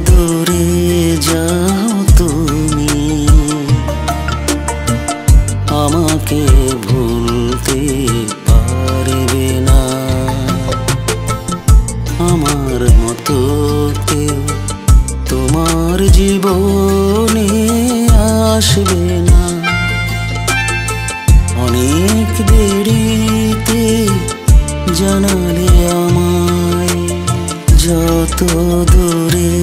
দূরে যাও তুমি, আমাকে ভুলতে পারবে না। আমার মতো কেউ তোমার জীবনে আসবে না। অনেক দেরিতে জানালে আমায়, যত দূরে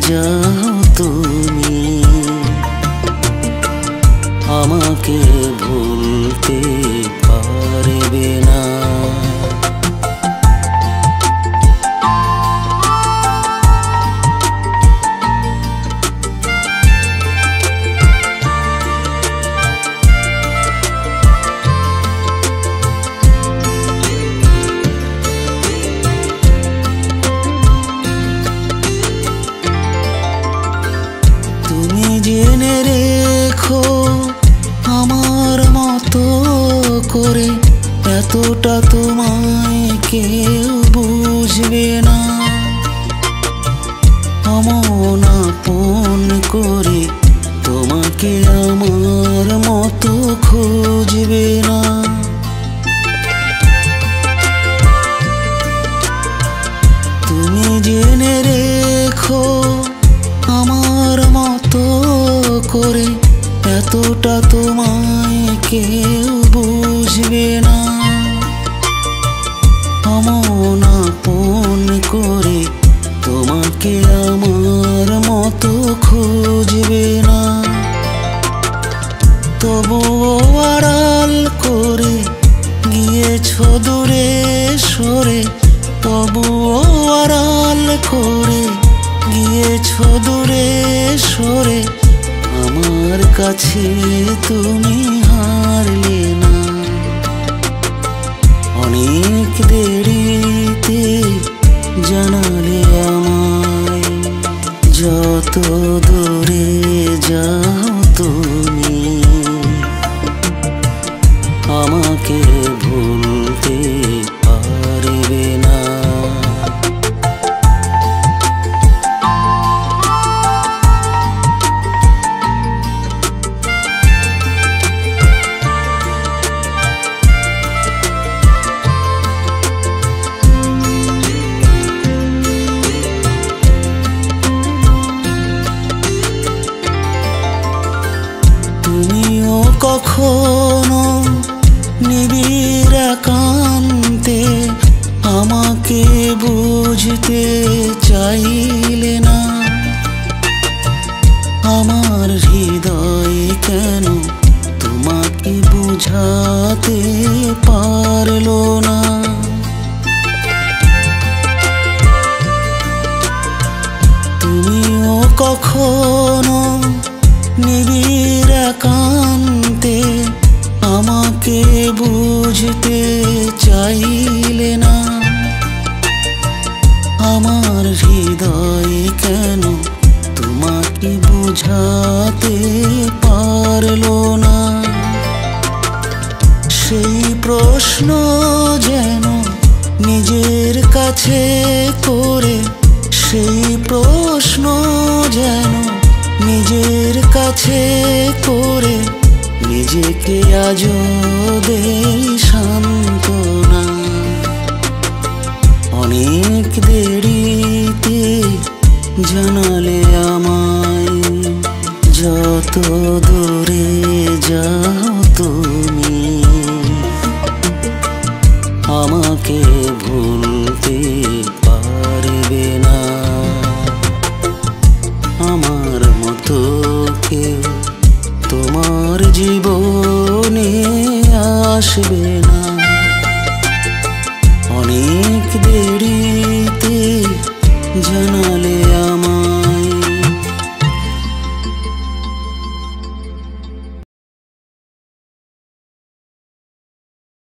যাও তুমি, আমাকে ভুলতে পারবে না। জেনে রেখো আমার মতো করে এতটা তোমায় কেউ বুঝবে না। অমন আপন করে তোমাকে আমার মতো খুঁজবে না। তুমি জেনে রেখো আমার মতো করে এতটা তোমায় কেউ বুঝবে না। অমন আপন করে তোমাকে আমার মতো খুঁজবে না। তবুও আড়াল করে গিয়েছো দূরে সরে, তবুও আড়াল করে গিয়েছো দূরে সরে, আমার কাছে তুমি হারলে না। অনেক দেরিতে জানালে আমায়, যত দূরে যাও তুমি, আমাকে ভুলতে পারবে না। তুমিও কখনো নিবিড় একান্তে আমাকে বুঝতে চাইলে না। আমার হৃদয় কেন তোমাকে বুঝাতে পারলো না। তুমিও কখনো নিবিড় একান্তে আমাকে বুঝতে চাইলে না। আমার হৃদয় কেন তোমাকে বুঝাতে পারলো না। সেই প্রশ্ন যেন নিজের কাছে করে, সেই প্রশ্ন যেন নিজের কাছে করে নিজেকে আজও দেই সান্ত্বনা। অনেক দেরিতে জানালে আমায়, যত দূরে যাও তুমি, আমাকে ভুলতে